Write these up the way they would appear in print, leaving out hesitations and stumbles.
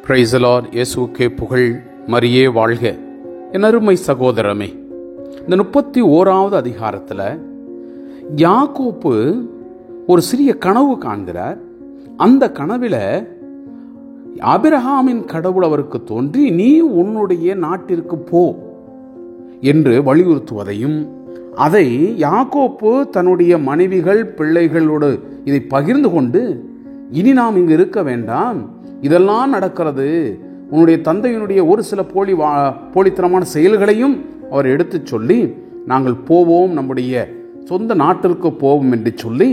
Praise the Lord. இயேசுவுக்கே புகழ். மரியே வாழ்க. என் அருமை சகோதரமே, இந்த 31வது அதிகாரத்தில் யாக்கோப்பு ஒரு சிறிய கனவு காண்கிறார். அந்த கனவில் ஆபிரகாமின் கடவுள் அவருக்கு தோன்றி, நீ உன்னுடைய நாட்டிற்கு போ என்று வலியுறுத்துவதையும், அதை யாக்கோப்பு தன்னுடைய மனைவிகள் பிள்ளைகளோடு இதை பகிர்ந்து கொண்டு, இனி நாம் இங்கு இருக்க வேண்டாம், இதெல்லாம் நடக்கிறது, உன்னுடைய தந்தையினுடைய ஒரு சில போலித்தனமான செயல்களையும் அவர் எடுத்து சொல்லி, நாங்கள் போவோம், நம்முடைய சொந்த நாட்டிற்கு போவோம் என்று சொல்லி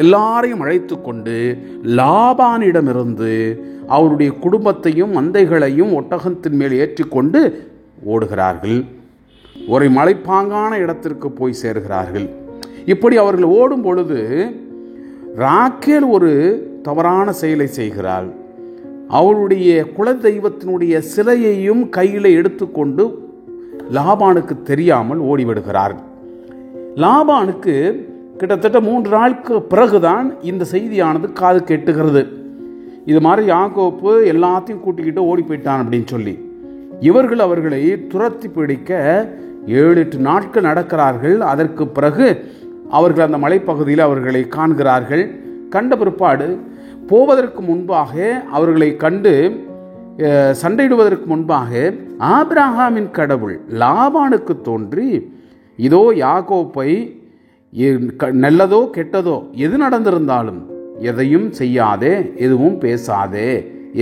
எல்லாரையும் அழைத்து கொண்டு லாபானிடமிருந்து அவருடைய குடும்பத்தையும் மந்தைகளையும் ஒட்டகத்தின் மேல் ஏற்றிக்கொண்டு ஓடுகிறார்கள். ஒரு மலைப்பாங்கான இடத்திற்கு போய் சேர்கிறார்கள். இப்படி அவர்கள் ஓடும் பொழுது ராக்கேல் ஒரு தவறான செயலை செய்கிறாள். அவளுடைய குல தெய்வத்தினுடைய சிலையையும் கையில் எடுத்துக்கொண்டு லாபானுக்கு தெரியாமல் ஓடிவிடுகிறார். லாபானுக்கு கிட்டத்தட்ட 3 நாளுக்கு பிறகுதான் இந்த செய்தியானது காது கேட்டுகிறது. இது மாதிரி யாக்கோப்பு எல்லாத்தையும் கூட்டிக்கிட்டு ஓடி போயிட்டான் அப்படின்னு சொல்லி இவர்கள் அவர்களை துரத்தி பிடிக்க 7-8 நாட்கள் நடக்கிறார்கள். அதற்கு பிறகு அவர்கள் அந்த மலைப்பகுதியில் அவர்களை காண்கிறார்கள். கண்ட பிற்பாடு போவதற்கு முன்பாக, அவர்களை கண்டு சண்டையிடுவதற்கு முன்பாக, ஆபிரகாமின் கடவுள் லாபானுக்கு தோன்றி, இதோ யாக்கோப்பை நல்லதோ கெட்டதோ எது நடந்திருந்தாலும் எதையும் செய்யாதே, எதுவும் பேசாதே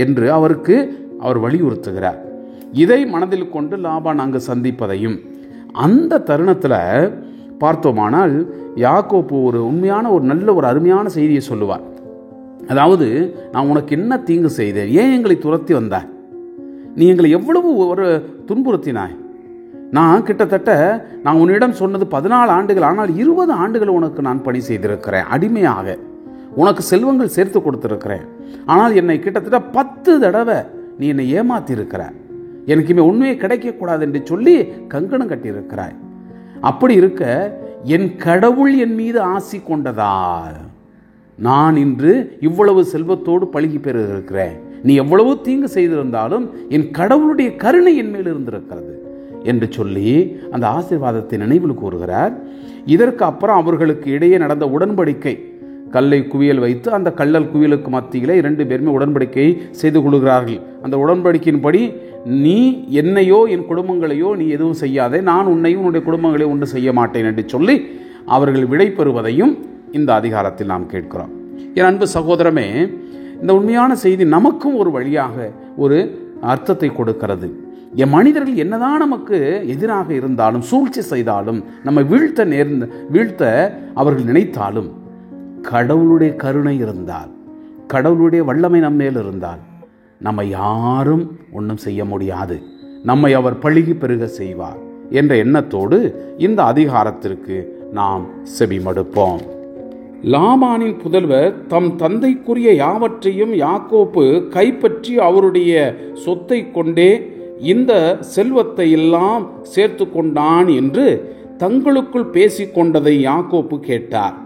என்று அவர் வலியுறுத்துகிறார். இதை மனதில் கொண்டு லாபான் அங்கு சந்திப்பதையும், அந்த தருணத்தில் பார்த்தோமானால் யாக்கோப்பு ஒரு உண்மையான நல்ல அருமையான செய்தியை சொல்லுவார். அதாவது, நான் உனக்கு என்ன தீங்கு செய்தேன், ஏன் எங்களை துரத்தி வந்தாய், நீ எங்களை எவ்வளவு துன்புறுத்தினாய், நான் கிட்டத்தட்ட உன்னிடம் சொன்னது 14 ஆண்டுகள், ஆனால் 20 ஆண்டுகள் உனக்கு நான் பணி செய்திருக்கிறேன் அடிமையாக, உனக்கு செல்வங்கள் சேர்த்து கொடுத்திருக்கிறேன், ஆனால் என்னை கிட்டத்தட்ட 10 தடவை நீ என்னை ஏமாத்தி இருக்கிற, எனக்கு இனிமே உண்மையை கிடைக்கக்கூடாது என்று சொல்லி கங்கணம் கட்டியிருக்கிறாய். அப்படி இருக்க என் கடவுள் என் மீது ஆசி கொண்டதால் நான் இன்று இவ்வளவு செல்வத்தோடு பழகி பெறுகிறேன். நீ எவ்வளவு தீங்கு செய்திருந்தாலும் என் கடவுளுடைய கருணை என் மேல் இருந்திருக்கிறது என்று சொல்லி அந்த ஆசீர்வாதத்தை நினைவில் கூறுகிறார். இதற்கு அப்புறம் அவர்களுக்கு இடையே நடந்த உடன்படிக்கை, கல்லை குவியல் வைத்து அந்த கல்லல் குவியலுக்கு மத்தியில் 2 பேருமே உடன்படிக்கையை செய்து கொள்கிறார்கள். அந்த உடன்படிக்கையின்படி, நீ என்னையோ என் குடும்பங்களையோ நீ எதுவும் செய்யாதே, நான் உன்னையும் உன்னுடைய குடும்பங்களையும் ஒன்று செய்ய மாட்டேன் என்று சொல்லி அவர்கள் விடை பெறுவதையும் இந்த அதிகாரத்தில் நாம் கேட்கிறோம். என் அன்பு சகோதரமே, இந்த உண்மையான செய்தி நமக்கும் ஒரு வழியாக ஒரு அர்த்தத்தை கொடுக்கிறது. என் மனிதர்கள் என்னதான் நமக்கு எதிராக இருந்தாலும், சூழ்ச்சி செய்தாலும், நம்ம வீழ்த்த அவர்கள் நினைத்தாலும், கடவுளுடைய கருணை இருந்தால், கடவுளுடைய வல்லமை நம்ம மேல் இருந்தால், நம்ம யாரும் ஒன்றும் செய்ய முடியாது, நம்மை அவர் பழுகி பெருக செய்வார் என்ற எண்ணத்தோடு இந்த அதிகாரத்திற்கு நாம் செவிமடுப்போம். லாபானின் புதல்வர் தம் தந்தைக்குரிய யாவற்றையும் யாக்கோப்பு கைப்பற்றி அவருடைய சொத்தை கொண்டே இந்த செல்வத்தை எல்லாம் சேர்த்து கொண்டான் என்று தங்களுக்குள் பேசிக்கொண்டதை யாக்கோப்பு கேட்டார்.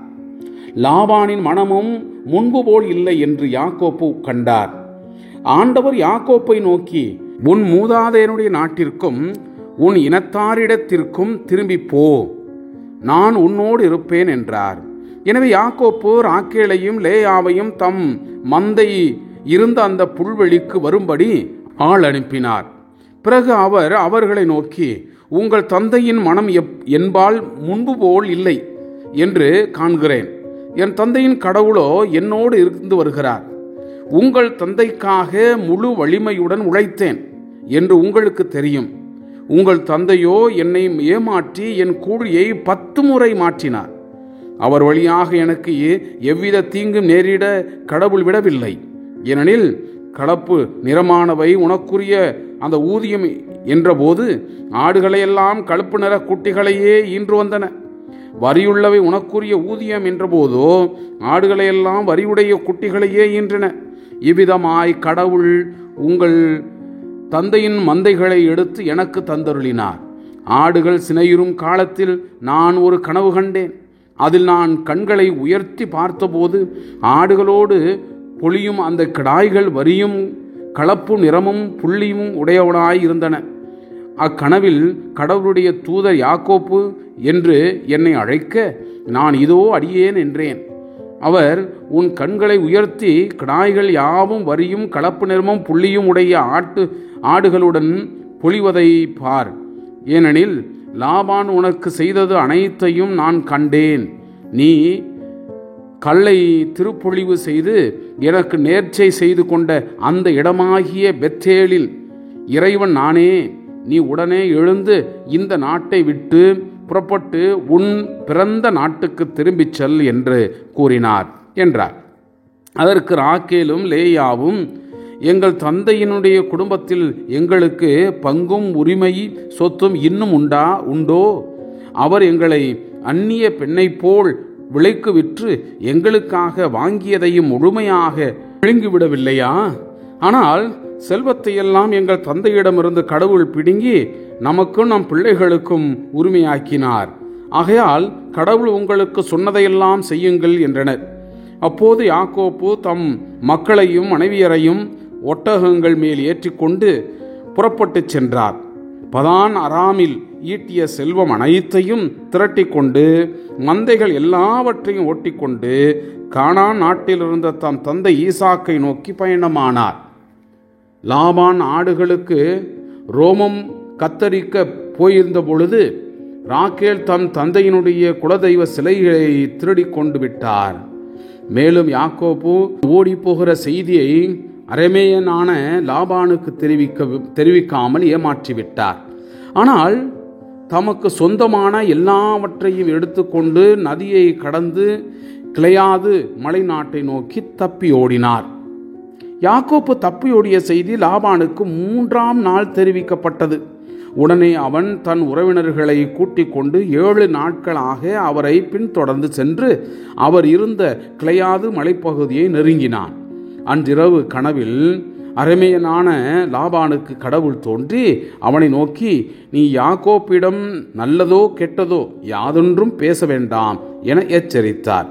லாபானின் மனமும் முன்பு போல் இல்லை என்று யாக்கோப்பு கண்டார். ஆண்டவர் யாக்கோப்பை நோக்கி, உன் மூதாதையனுடைய நாட்டிற்கும் உன் இனத்தாரிடத்திற்கும் திரும்பி போ, நான் உன்னோடு இருப்பேன் என்றார். எனவே யாக்கோப்பு ராக்கேலையும் லேயாவையும் தம் மந்தை இருந்த அந்த புல்வெளிக்கு வரும்படி ஆள் அனுப்பினார். பிறகு அவர் அவர்களை நோக்கி, உங்கள் தந்தையின் மனம் என்பால் முன்பு போல் இல்லை என்று காண்கிறேன். என் தந்தையின் கடவுளோ என்னோடு இருந்து வருகிறார். உங்கள் தந்தைக்காக முழு வலிமையுடன் உழைத்தேன் என்று உங்களுக்கு தெரியும். உங்கள் தந்தையோ என்னை ஏமாற்றி என் கூலியை 10 முறை மாற்றினார். அவர் வழியாக எனக்கு எவ்வித தீங்கும் நேரிட கடவுள் விடவில்லை. ஏனெனில் கலப்பு நிறமானவை உனக்குரிய அந்த ஊதியம் என்றபோது ஆடுகளையெல்லாம் கலப்பு நிற குட்டிகளையே ஈன்று வந்தன. வரியுள்ளவை உனக்குரிய ஊதியம் என்றபோதோ ஆடுகளையெல்லாம் வரியுடைய குட்டிகளையே ஈன்றன. இவ்விதமாய் கடவுள் உங்கள் தந்தையின் மந்தைகளை எடுத்து எனக்கு தந்தருளினார். ஆடுகள் சினையுறும் காலத்தில் நான் ஒரு கனவு கண்டேன். அதில் நான் கண்களை உயர்த்தி பார்த்தபோது ஆடுகளோடு பொழியும் அந்த கிடாய்கள் வரியும் கலப்பு நிறமும் புள்ளியும் உடையவனாய் இருந்தன. அக்கனவில் கடவுளுடைய தூதர் யாக்கோப்பு என்று என்னை அழைக்க, நான் இதோ அடியேன் என்றேன். அவர், உன் கண்களை உயர்த்தி கிடாய்கள் யாவும் வரியும் கலப்பு நிறமும் புள்ளியும் உடைய ஆடுகளுடன் பொழிவதை பார். ஏனெனில் லாபான் உனக்கு செய்தது அனைத்தையும் நான் கண்டேன். நீ கல்லை திருப்பொழிவு செய்து எனக்கு நேர்ச்சை செய்து கொண்ட அந்த இடமாகிய பெத்தேலில் இறைவன் நானே. நீ உடனே எழுந்து இந்த நாட்டை விட்டு புறப்பட்டு உன் பிறந்த நாட்டுக்கு திரும்பிச் செல் என்று கூறினார் என்றார். அதற்கு ராக்கேலும் லேயாவும், எங்கள் தந்தையினுடைய குடும்பத்தில் எங்களுக்கு பங்கும் உரிமை சொத்தும் இன்னும் உண்டோ? அவர் எங்களை அந்நிய பெண்ணைப் போல் விலைக்கு விற்று எங்களுக்காக வாங்கியதையும் முழுமையாக விழுங்கிவிடவில்லையா? ஆனால் செல்வத்தையெல்லாம் எங்கள் தந்தையிடமிருந்து கடவுள் பிடுங்கி நமக்கும் நம் பிள்ளைகளுக்கும் உரிமையாக்கினார். ஆகையால் கடவுள் உங்களுக்கு சொன்னதையெல்லாம் செய்யுங்கள் என்றனர். அப்போது யாக்கோப்பு தம் மக்களையும் மனைவியரையும் ஒட்டகங்கள் மேல் ஏற்றிக்கொண்டு புறப்பட்டு சென்றார். பதான் அராமில் ஈட்டிய செல்வம் அனைத்தையும் திரட்டி கொண்டு மந்தைகள் எல்லாவற்றையும் ஓட்டிக்கொண்டு கானான் நாட்டில் இருந்த தம் தந்தை ஈசாக்கை நோக்கி பயணமானார். லாபான் ஆடுகளுக்கு ரோமம் கத்தரிக்க போயிருந்த பொழுது ராக்கேல் தம் தந்தையினுடைய குலதெய்வ சிலைகளை திருடி கொண்டு விட்டார். மேலும் யாக்கோப்பு ஓடி போகிற செய்தியை அரமேயனான லாபானுக்கு தெரிவிக்காமல் ஏமாற்றிவிட்டார். ஆனால் தமக்கு சொந்தமான எல்லாவற்றையும் எடுத்துக்கொண்டு நதியை கடந்து கிளையாது மலை நாட்டை நோக்கி தப்பி ஓடினார். யாக்கோப்பு தப்பியோடிய செய்தி லாபானுக்கு 3ஆம் நாள் தெரிவிக்கப்பட்டது. உடனே அவன் தன் உறவினர்களை கூட்டிக் கொண்டு 7 நாட்களாக அவரை பின்தொடர்ந்து சென்று அவர் இருந்த கிளையாது மலைப்பகுதியை நெருங்கினான். அன்றிரவு கனவில் அரமேயனான லாபானுக்கு கடவுள் தோன்றி அவனை நோக்கி, நீ யாக்கோப்பிடம் நல்லதோ கெட்டதோ யாதொன்றும் பேச வேண்டாம் என எச்சரித்தார்.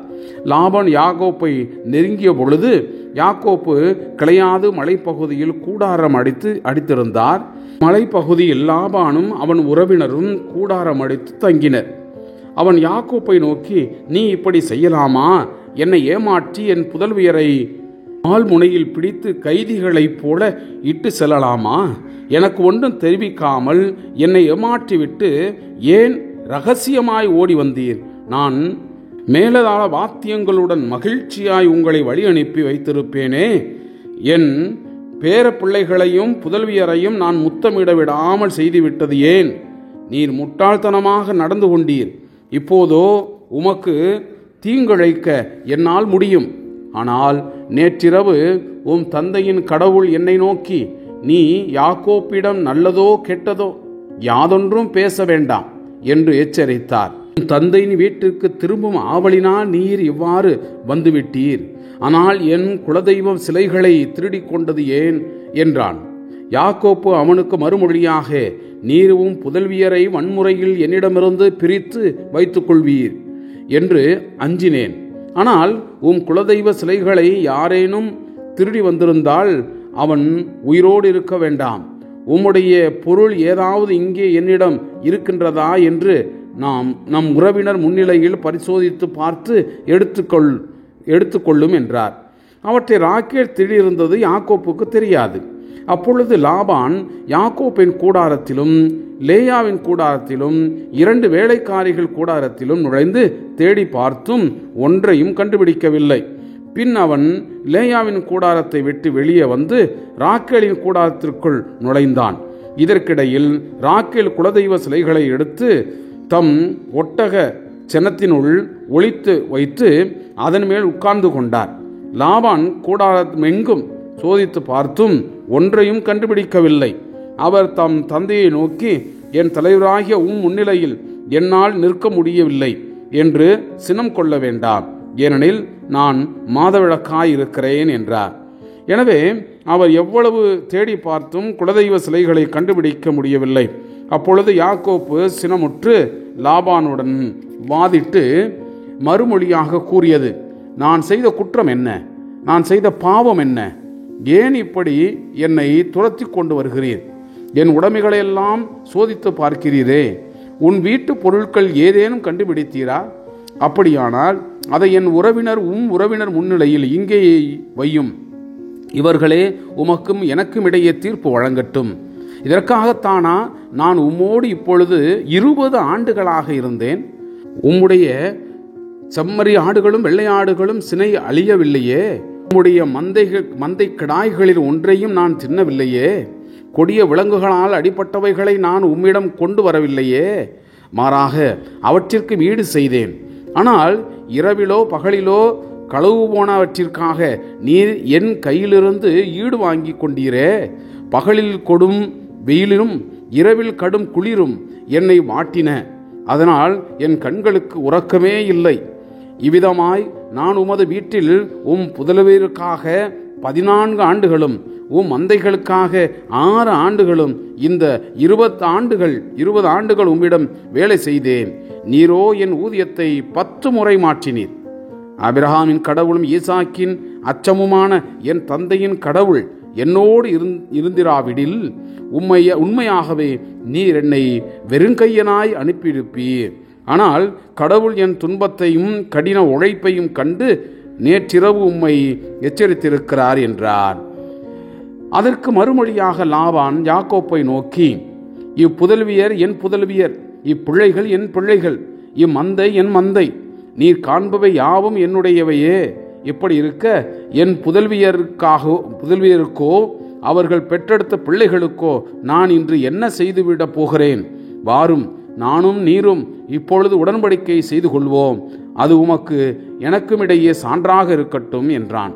லாபான் யாக்கோப்பை நெருங்கிய பொழுது யாக்கோப்பு கிளையாது மலைப்பகுதியில் கூடாரம் அடித்திருந்தார். மலைப்பகுதியில் லாபானும் அவன் உறவினரும் கூடாரம் அடித்து தங்கினர். அவன் யாக்கோப்பை நோக்கி, நீ இப்படி செய்யலாமா? என்னை ஏமாற்றி என் புதல்வியரை ஆழ்முனையில் பிடித்து கைதிகளைப் போல இட்டு செல்லலாமா? எனக்கு ஒன்றும் தெரிவிக்காமல் என்னை ஏமாற்றிவிட்டு ஏன் இரகசியமாய் ஓடி வந்தீர்? நான் மேலதாள வாத்தியங்களுடன் மகிழ்ச்சியாய் உங்களை வழி அனுப்பி வைத்திருப்பேனே. என் பேர பிள்ளைகளையும் புதல்வியரையும் நான் முத்தமிட விடாமல் செய்துவிட்டது ஏன்? நீர் முட்டாள்தனமாக நடந்து கொண்டீர். இப்போதோ உமக்கு தீங்கிழைக்க என்னால் முடியும். ஆனால் நேற்றிரவு உம் தந்தையின் கடவுள் என்னை நோக்கி, நீ யாக்கோப்பிடம் நல்லதோ கெட்டதோ யாதொன்றும் பேச வேண்டாம் என்று எச்சரித்தார். தந்தையின் வீட்டிற்கு திரும்பும் ஆவலினால் நீர் இவ்வாறு வந்துவிட்டீர். ஆனால் என் குலதெய்வம் சிலைகளை திருடிக் கொண்டது ஏன் என்றான். யாக்கோப்பு அவனுக்கு மறுமொழியாக, நீரும் புதல்வியரை வன்முறையில் என்னிடமிருந்து பிரித்து வைத்துக் கொள்வீர் என்று அஞ்சினேன். ஆனால் உம் குலதெய்வ சிலைகளை யாரேனும் திருடி வந்திருந்தால் அவன் உயிரோடு இருக்க வேண்டாம். உம்முடைய பொருள் ஏதாவது இங்கே என்னிடம் இருக்கின்றதா என்று நம் உறவினர் முன்னிலையில் பரிசோதித்து பார்த்து எடுத்துக்கொள்ளும் என்றார். அவற்றை ராக்கேல் திருடியிருந்தது யாக்கோப்புக்கு தெரியாது. அப்பொழுது லாபான் யாக்கோப்பின் கூடாரத்திலும் லேயாவின் கூடாரத்திலும் 2 வேலைக்காரிகள் கூடாரத்திலும் நுழைந்து தேடி பார்த்தும் ஒன்றையும் கண்டுபிடிக்கவில்லை. பின் அவன் லேயாவின் கூடாரத்தை விட்டு வெளியே வந்து ராக்கேலின் கூடாரத்திற்குள் நுழைந்தான். இதற்கிடையில் ராக்கேல் குலதெய்வ சிலைகளை எடுத்து தம் ஒட்டக செனத்தினுள் ஒளித்து வைத்து அதன் மேல் உட்கார்ந்து கொண்டார். லாபான் கூடாரமெங்கும் சோதித்து பார்த்தும் ஒன்றையும் கண்டுபிடிக்கவில்லை. அவர் தம் தந்தையை நோக்கி, என் தலைவராகிய முன்னிலையில் என்னால் நிற்க முடியவில்லை என்று சினம் கொள்ள வேண்டாம், ஏனெனில் நான் மாதவிளக்காயிருக்கிறேன் என்றார். எனவே அவர் எவ்வளவு தேடி பார்த்தும் குலதெய்வ சிலைகளை கண்டுபிடிக்க முடியவில்லை. அப்பொழுது யாக்கோப்பு சினமுற்று லாபானுடன் வாதிட்டு மறுமொழியாக கூறியது, நான் செய்த குற்றம் என்ன? நான் செய்த பாவம் என்ன? ஏன் இப்படி என்னை துரத்தி கொண்டு வருகிறீர்? என் உடைமைகளையெல்லாம் சோதித்து பார்க்கிறீரே. உன் வீட்டு பொருட்கள் ஏதேனும் கண்டுபிடித்தீரா? அப்படியானால் அதை என் உறவினர் முன்னிலையில் இங்கே வையும். இவர்களே உமக்கும் எனக்கும் இடையே தீர்ப்பு வழங்கட்டும். இதற்காகத்தானா நான் உம்மோடு இப்பொழுது 20 ஆண்டுகளாக இருந்தேன்? உம்முடைய செம்மறி ஆடுகளும் வெள்ளையாடுகளும் சினை அழியவில்லையே. உம்முடைய மந்தை கிடாய்களில் ஒன்றையும் நான் தின்னவில்லையே. கொடிய விலங்குகளால் அடிப்பட்டவைகளை நான் உம்மிடம் கொண்டு வரவில்லையே. மாறாக அவற்றிற்கு ஈடு செய்தேன். ஆனால் இரவிலோ பகலிலோ களவு போனவற்றிற்காக நீர் என் கையிலிருந்து ஈடு வாங்கி கொண்டீரே. பகலில் கொடும் வெயிலும் இரவில் கடும் குளிரும் என்னை வாட்டின. அதனால் என் கண்களுக்கு உறக்கமே இல்லை. இவ்விதமாய் நான் உமது வீட்டில் புதல்வருக்காக 14 ஆண்டுகளும் மந்தைகளுக்காக 6 ஆண்டுகளும் இந்த 20 ஆண்டுகள் உம்மிடம் வேலை செய்தேன். நீரோ என் ஊதியத்தை 10 முறை மாற்றினீர். ஆபிரகாமின் கடவுளும் ஈசாக்கின் அச்சமுமான என் தந்தையின் கடவுள் என்னோடு இருந்திராவிடில் உண்மையாகவே நீர் என்னை வெறுங்கையனாய் அனுப்பியிருப்பீர். ஆனால் கடவுள் என் துன்பத்தையும் கடின உழைப்பையும் கண்டு நேற்றிரவு உம்மை எச்சரித்திருக்கிறார் என்றார். அதற்கு மறுமொழியாக லாபான் யாக்கோப்பை நோக்கி, இப்புதல்வியர் என் புதல்வியர், இப்பிள்ளைகள் என் பிள்ளைகள், இம்மந்தை என் மந்தை. நீர் காண்பவை யாவும் என்னுடையவையே. இப்படி இருக்க என் புதல்வியருக்கோ அவர்கள் பெற்றெடுத்த பிள்ளைகளுக்கோ நான் இன்று என்ன செய்துவிடப் போகிறேன்? வாரும், நானும் நீரும் இப்பொழுது உடன்படிக்கை செய்து கொள்வோம். அது உமக்கு எனக்கும் இடையே சான்றாக இருக்கட்டும் என்றான்.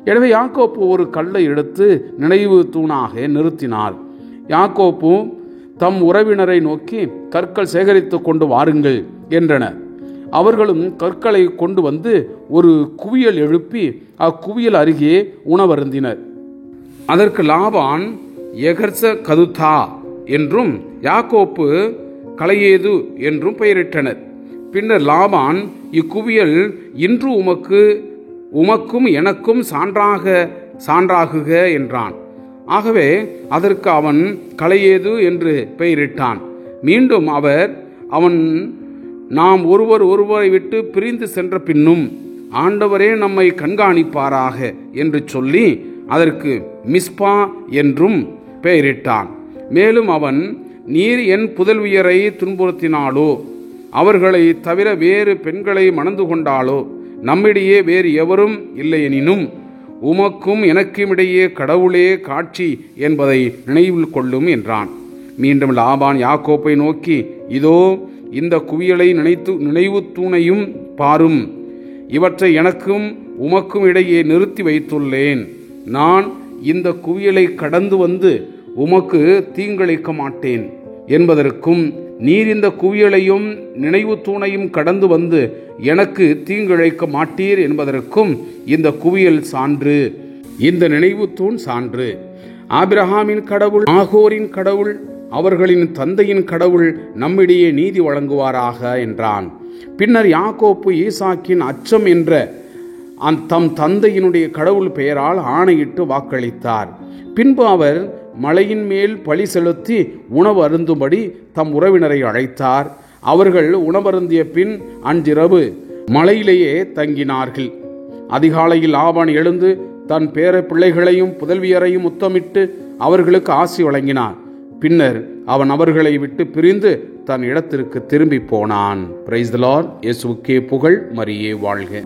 எனவே யாக்கோப்பு ஒரு கல்லை எடுத்து நினைவு தூணாக நிறுத்தினார். யாக்கோப்பு தம் உறவினரை நோக்கி, கற்கள் சேகரித்து கொண்டு வாருங்கள் என்றனர். அவர்களும் கற்களை கொண்டு வந்து ஒரு குவியல் எழுப்பி அக்குவியல் அருகே உணவருந்தினர். அதற்கு லாபான் எகர்ச கதுதா என்றும் யாக்கோப்பு கலையேது என்றும் பெயரிட்டனர். பின்னர் லாபான், இக்குவியல் இன்று உமக்கும் எனக்கும் சான்றாகுக என்றான். ஆகவே அதற்கு அவன் கலையேது என்று பெயரிட்டான். மீண்டும் அவன் நாம் ஒருவரை விட்டு பிரிந்து சென்ற பின்னும் ஆண்டவரே நம்மை கண்காணிப்பாராக என்று சொல்லி அதற்கு மிஸ்பா என்றும் பெயரிட்டான். மேலும் அவன், நீர் என் புதல்வியரை துன்புறுத்தினாலோ அவர்களை தவிர வேறு பெண்களை மணந்து கொண்டாலோ நம்மிடையே வேறு எவரும் இல்லையெனினும் உமக்கும் எனக்கும் இடையே கடவுளே காட்சி என்பதை நினைவில் கொள்ளும் என்றான். மீண்டும் லாபான் யாக்கோப்பை நோக்கி, இதோ இந்த குவியலை நினைவு தூணையும் பாரும். இவற்றை எனக்கும் உமக்கும் இடையே நிறுத்தி வைத்துள்ளேன். நான் இந்த குவியலை கடந்து வந்து உமக்கு தீங்கிழைக்க மாட்டேன் என்பதற்கும், நீர் இந்த குவியலையும் நினைவு தூணையும் கடந்து வந்து எனக்கு தீங்கிழைக்க மாட்டீர் என்பதற்கும் இந்த குவியல் சான்று, இந்த நினைவு தூண் சான்று. ஆபிரகாமின் கடவுள், ஆகோரின் கடவுள், அவர்களின் தந்தையின் கடவுள் நம்மிடையே நீதி வழங்குவாராக என்றான். பின்னர் யாக்கோப்பு ஈசாக்கின் அச்சம் என்ற தம் தந்தையினுடைய கடவுள் பெயரால் ஆணையிட்டு வாக்களித்தார். பின்பு அவர் மலையின் மேல் பழி செலுத்தி உணவு அருந்தும்படி தம் உறவினரை அழைத்தார். அவர்கள் உணவருந்திய பின் அன்றிரவு மலையிலேயே தங்கினார்கள். அதிகாலையில் லாபான் எழுந்து தன் பேர பிள்ளைகளையும் புதல்வியரையும் முத்தமிட்டு அவர்களுக்கு ஆசி வழங்கினார். பின்னர் அவன் அவர்களை விட்டு பிரிந்து தன் இடத்திற்கு திரும்பி போனான். Praise the Lord. இயேசுவுக்கே புகழ். மரியே வாழ்க.